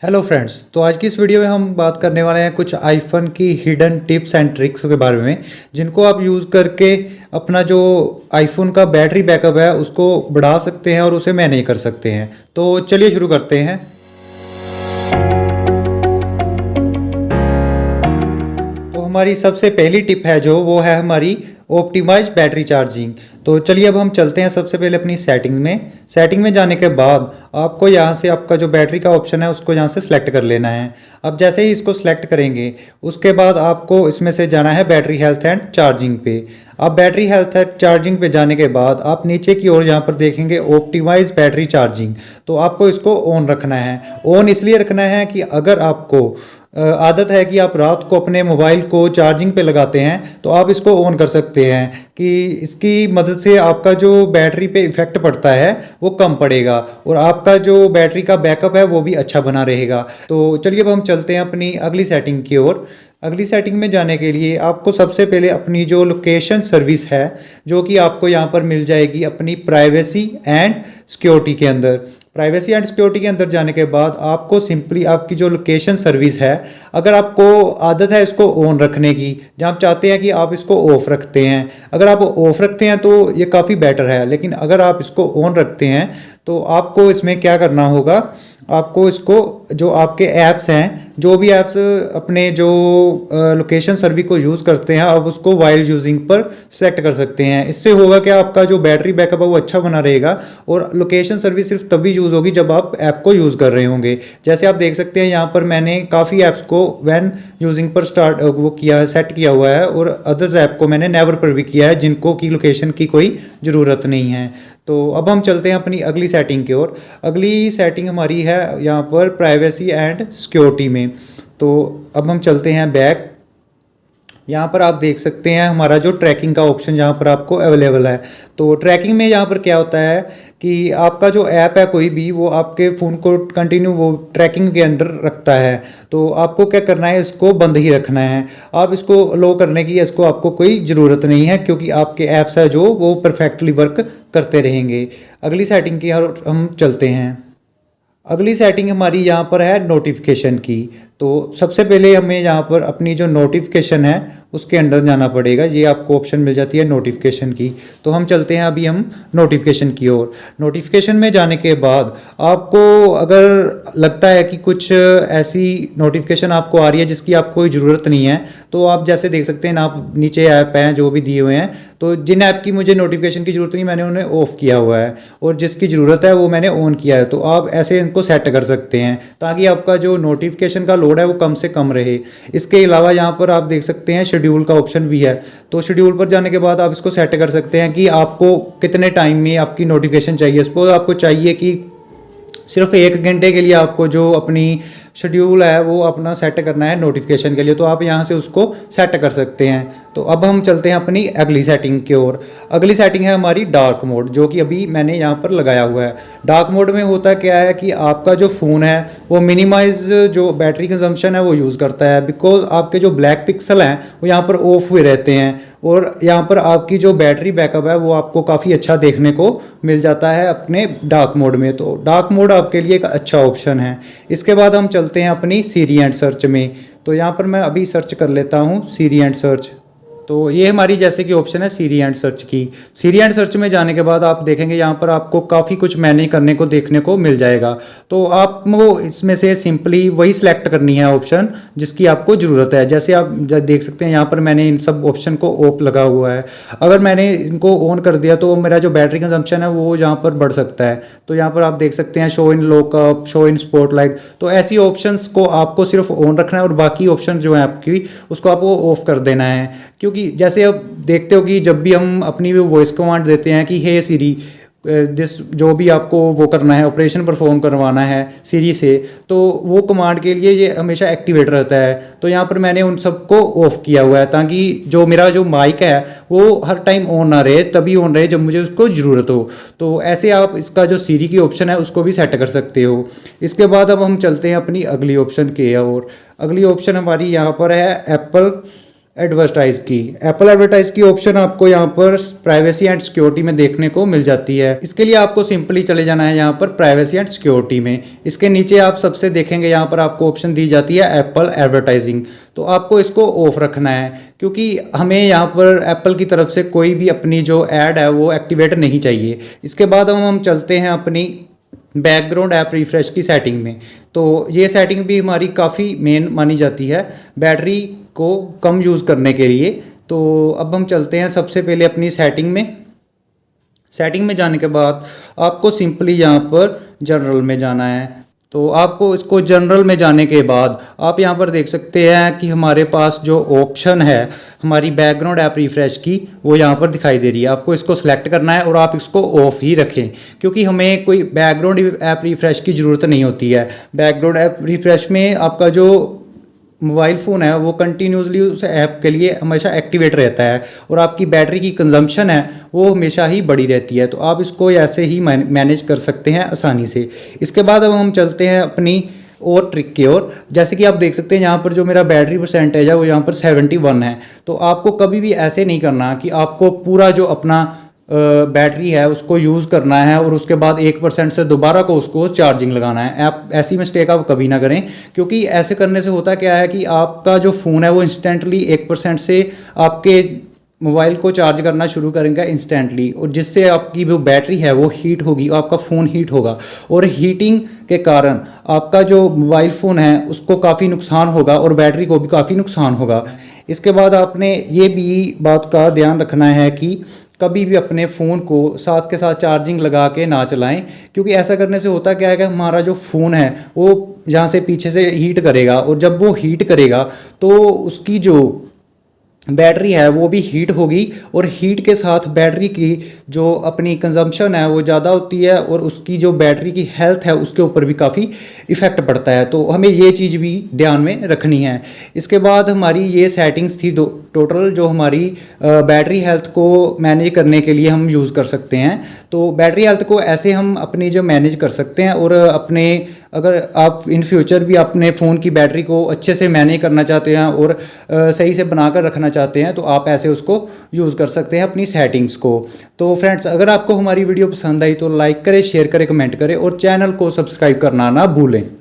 Hello friends. तो आज की इस वीडियो में हम बात करने वाले हैं कुछ आईफोन की हिडन टिप्स एंड ट्रिक्स के बारे में, जिनको आप यूज़ करके अपना जो आईफोन का बैटरी बैकअप है उसको बढ़ा सकते हैं और उसे मैनेज कर सकते हैं। तो चलिए शुरू करते हैं। तो हमारी सबसे पहली टिप है जो वो है हमारी ऑप्टिमाइज बैटरी चार्जिंग। तो चलिए अब हम चलते हैं सबसे पहले अपनी सेटिंग्स में। सेटिंग में जाने के बाद आपको यहाँ से आपका जो बैटरी का ऑप्शन है उसको यहाँ से सिलेक्ट कर लेना है। अब जैसे ही इसको सिलेक्ट करेंगे उसके बाद आपको इसमें से जाना है बैटरी हेल्थ एंड चार्जिंग पे। अब बैटरी हेल्थ एंड चार्जिंग पे जाने के बाद आप नीचे की ओर यहाँ पर देखेंगे ऑप्टिमाइज बैटरी चार्जिंग। तो आपको इसको ऑन रखना है। ऑन इसलिए रखना है कि अगर आपको आदत है कि आप रात को अपने मोबाइल को चार्जिंग पे लगाते हैं तो आप इसको ऑन कर सकते हैं कि इसकी मदद से आपका जो बैटरी पे इफ़ेक्ट पड़ता है वो कम पड़ेगा और आपका जो बैटरी का बैकअप है वो भी अच्छा बना रहेगा। तो चलिए अब हम चलते हैं अपनी अगली सेटिंग की ओर। अगली सेटिंग में जाने के लिए आपको सबसे पहले अपनी जो लोकेशन सर्विस है जो कि आपको यहाँ पर मिल जाएगी अपनी प्राइवेसी एंड सिक्योरिटी के अंदर। प्राइवेसी एंड सिक्योरिटी के अंदर जाने के बाद आपको सिंपली आपकी जो लोकेशन सर्विस है, अगर आपको आदत है इसको ऑन रखने की, जहाँ आप चाहते हैं कि आप इसको ऑफ रखते हैं, अगर आप ऑफ रखते हैं तो ये काफ़ी बेटर है। लेकिन अगर आप इसको ऑन रखते हैं तो आपको इसमें क्या करना होगा, आपको इसको जो आपके ऐप्स हैं, जो भी ऐप्स अपने जो लोकेशन सर्विस को यूज़ करते हैं आप उसको वाइल यूजिंग पर सेलेक्ट कर सकते हैं। इससे होगा कि आपका जो बैटरी बैकअप है वो अच्छा बना रहेगा और लोकेशन सर्विस सिर्फ तभी यूज़ होगी जब आप ऐप को यूज़ कर रहे होंगे। जैसे आप देख सकते हैं यहाँ पर मैंने काफ़ी ऐप्स को वैन यूजिंग पर वो किया है, सेट किया हुआ है, और अदर्स ऐप को मैंने नेवर पर भी किया है जिनको की लोकेशन की कोई ज़रूरत नहीं है। तो अब हम चलते हैं अपनी अगली सेटिंग की ओर। अगली सेटिंग हमारी है यहाँ पर प्राइवेसी एंड सिक्योरिटी में। तो अब हम चलते हैं बैक। यहाँ पर आप देख सकते हैं हमारा जो ट्रैकिंग का ऑप्शन यहाँ पर आपको अवेलेबल है। तो ट्रैकिंग में यहाँ पर क्या होता है कि आपका जो ऐप है कोई भी वो आपके फ़ोन को कंटिन्यू वो ट्रैकिंग के अंडर रखता है। तो आपको क्या करना है, इसको बंद ही रखना है। आप इसको लो करने की इसको आपको कोई ज़रूरत नहीं है क्योंकि आपके ऐप्स है जो वो परफेक्टली वर्क करते रहेंगे। अगली सेटिंग की ओर हम चलते हैं। अगली सेटिंग हमारी यहाँ पर है नोटिफिकेशन की। तो सबसे पहले हमें यहाँ पर अपनी जो नोटिफिकेशन है उसके अंदर जाना पड़ेगा। ये आपको ऑप्शन मिल जाती है नोटिफिकेशन की। तो हम चलते हैं अभी हम नोटिफिकेशन की ओर। नोटिफिकेशन में जाने के बाद आपको अगर लगता है कि कुछ ऐसी नोटिफिकेशन आपको आ रही है जिसकी आपको कोई ज़रूरत नहीं है, तो आप जैसे देख सकते हैं आप नीचे ऐप हैं जो भी दिए हुए हैं, तो जिन ऐप की मुझे नोटिफिकेशन की ज़रूरत नहीं मैंने उन्हें ऑफ़ किया हुआ है और जिसकी ज़रूरत है वो मैंने ऑन किया है। तो आप ऐसे इनको सेट कर सकते हैं ताकि आपका जो नोटिफिकेशन का लोड है वो कम से कम रहे। इसके अलावा यहाँ पर आप देख सकते हैं शेड्यूल का ऑप्शन भी है। तो शेड्यूल पर जाने के बाद आप इसको सेट कर सकते हैं कि आपको कितने टाइम में आपकी नोटिफिकेशन चाहिए। सपोज आपको चाहिए कि सिर्फ 1 घंटे के लिए आपको जो अपनी शेड्यूल है वो अपना सेट करना है नोटिफिकेशन के लिए, तो आप यहाँ से उसको सेट कर सकते हैं। तो अब हम चलते हैं अपनी अगली सेटिंग की ओर। अगली सेटिंग है हमारी डार्क मोड, जो कि अभी मैंने यहाँ पर लगाया हुआ है। डार्क मोड में होता क्या है कि आपका जो फ़ोन है वो मिनिमाइज जो बैटरी कंजम्पशन है वो यूज़ करता है, बिकॉज आपके जो ब्लैक पिक्सल हैं वो यहाँ पर ऑफ हुए रहते हैं और यहाँ पर आपकी जो बैटरी बैकअप है वो आपको काफ़ी अच्छा देखने को मिल जाता है अपने डार्क मोड में। तो डार्क मोड आपके लिए एक अच्छा ऑप्शन है। इसके बाद हम चलते हैं अपनी सीरी एंड सर्च में। तो यहाँ पर मैं अभी सर्च कर लेता हूँ सीरी एंड सर्च। तो ये हमारी जैसे कि ऑप्शन है सीरी एंड सर्च की। सीरी एंड सर्च में जाने के बाद आप देखेंगे यहाँ पर आपको काफ़ी कुछ मैनेज करने को देखने को मिल जाएगा। तो आपको इसमें से सिंपली वही सिलेक्ट करनी है ऑप्शन जिसकी आपको ज़रूरत है। जैसे आप देख सकते हैं यहाँ पर मैंने इन सब ऑप्शन को ऑफ लगा हुआ है। अगर मैंने इनको ऑन कर दिया तो मेरा जो बैटरी कंजम्पशन है वो यहाँ पर बढ़ सकता है। तो यहाँ पर आप देख सकते हैं show in lockup, show in spotlight. तो ऐसी ऑप्शंस को आपको सिर्फ ऑन रखना है और बाकी ऑप्शन जो है आपकी उसको आपको ऑफ कर देना है। क्योंकि जैसे आप देखते हो कि जब भी हम अपनी वॉइस कमांड देते हैं कि हे सीरी दिस, जो भी आपको वो करना है ऑपरेशन परफॉर्म करवाना है सीरी से, तो वो कमांड के लिए ये हमेशा एक्टिवेट रहता है। तो यहाँ पर मैंने उन सबको ऑफ किया हुआ है ताकि जो मेरा जो माइक है वो हर टाइम ऑन ना रहे, तभी ऑन रहे जब मुझे उसको ज़रूरत हो। तो ऐसे आप इसका जो सीरी की ऑप्शन है उसको भी सेट कर सकते हो। इसके बाद अब हम चलते हैं अपनी अगली ऑप्शन के और। अगली ऑप्शन हमारी यहाँ पर है एप्पल एडवर्टाइज की। एप्पल एडवर्टाइज की ऑप्शन आपको यहाँ पर प्राइवेसी एंड सिक्योरिटी में देखने को मिल जाती है। इसके लिए आपको सिंपली चले जाना है यहाँ पर प्राइवेसी एंड सिक्योरिटी में। इसके नीचे आप सबसे देखेंगे यहाँ पर आपको ऑप्शन दी जाती है एप्पल एडवर्टाइजिंग। तो आपको इसको ऑफ रखना है क्योंकि हमें यहाँ पर एप्पल की तरफ से कोई भी अपनी जो ऐड है वो एक्टिवेट नहीं चाहिए। इसके बाद हम चलते हैं अपनी बैकग्राउंड ऐप रिफ्रेश की सेटिंग में। तो ये सेटिंग भी हमारी काफ़ी मेन मानी जाती है बैटरी को कम यूज़ करने के लिए। तो अब हम चलते हैं सबसे पहले अपनी सेटिंग में। सेटिंग में जाने के बाद आपको सिंपली यहाँ पर जनरल में जाना है। तो आपको इसको जनरल में जाने के बाद आप यहाँ पर देख सकते हैं कि हमारे पास जो ऑप्शन है हमारी बैकग्राउंड ऐप रिफ्रेश की वो यहाँ पर दिखाई दे रही है। आपको इसको सिलेक्ट करना है और आप इसको ऑफ ही रखें क्योंकि हमें कोई बैकग्राउंड ऐप रिफ्रेश की ज़रूरत नहीं होती है। बैकग्राउंड ऐप रिफ्रेश में आपका जो मोबाइल फ़ोन है वो कंटिन्यूसली उस ऐप के लिए हमेशा एक्टिवेट रहता है और आपकी बैटरी की कंजम्पशन है वो हमेशा ही बढ़ी रहती है। तो आप इसको ऐसे ही मैनेज कर सकते हैं आसानी से। इसके बाद अब हम चलते हैं अपनी और ट्रिक की ओर। जैसे कि आप देख सकते हैं यहाँ पर जो मेरा बैटरी परसेंटेज है वो यहाँ पर 71 है। तो आपको कभी भी ऐसे नहीं करना कि आपको पूरा जो अपना बैटरी है उसको यूज़ करना है और उसके बाद 1% से दोबारा को उसको चार्जिंग लगाना है। आप ऐसी मिस्टेक आप कभी ना करें क्योंकि ऐसे करने से होता क्या है कि आपका जो फ़ोन है वो इंस्टेंटली 1% से आपके मोबाइल को चार्ज करना शुरू करेंगे इंस्टेंटली और जिससे आपकी जो बैटरी है वो हीट होगी, आपका फ़ोन हीट होगा और हीटिंग के कारण आपका जो मोबाइल फ़ोन है उसको काफ़ी नुकसान होगा और बैटरी को भी काफ़ी नुकसान होगा। इसके बाद आपने ये भी बात का ध्यान रखना है कि कभी भी अपने फ़ोन को साथ के साथ चार्जिंग लगा के ना चलाएं क्योंकि ऐसा करने से होता क्या है कि हमारा जो फ़ोन है वो यहाँ से पीछे से हीट करेगा और जब वो हीट करेगा तो उसकी जो बैटरी है वो भी हीट होगी और हीट के साथ बैटरी की जो अपनी कंजम्पशन है वो ज़्यादा होती है और उसकी जो बैटरी की हेल्थ है उसके ऊपर भी काफ़ी इफ़ेक्ट पड़ता है। तो हमें ये चीज़ भी ध्यान में रखनी है। इसके बाद हमारी ये सेटिंग्स थी टोटल जो हमारी बैटरी हेल्थ को मैनेज करने के लिए हम यूज़ कर सकते हैं। तो बैटरी हेल्थ को ऐसे हम अपनी जो मैनेज कर सकते हैं और अपने अगर आप इन फ्यूचर भी अपने फ़ोन की बैटरी को अच्छे से मैनेज करना चाहते हैं और सही से बनाकर रखना चाहते हैं तो आप ऐसे उसको यूज़ कर सकते हैं अपनी सेटिंग्स को। तो फ्रेंड्स अगर आपको हमारी वीडियो पसंद आई तो लाइक करें, शेयर करें, कमेंट करें और चैनल को सब्सक्राइब करना ना भूलें।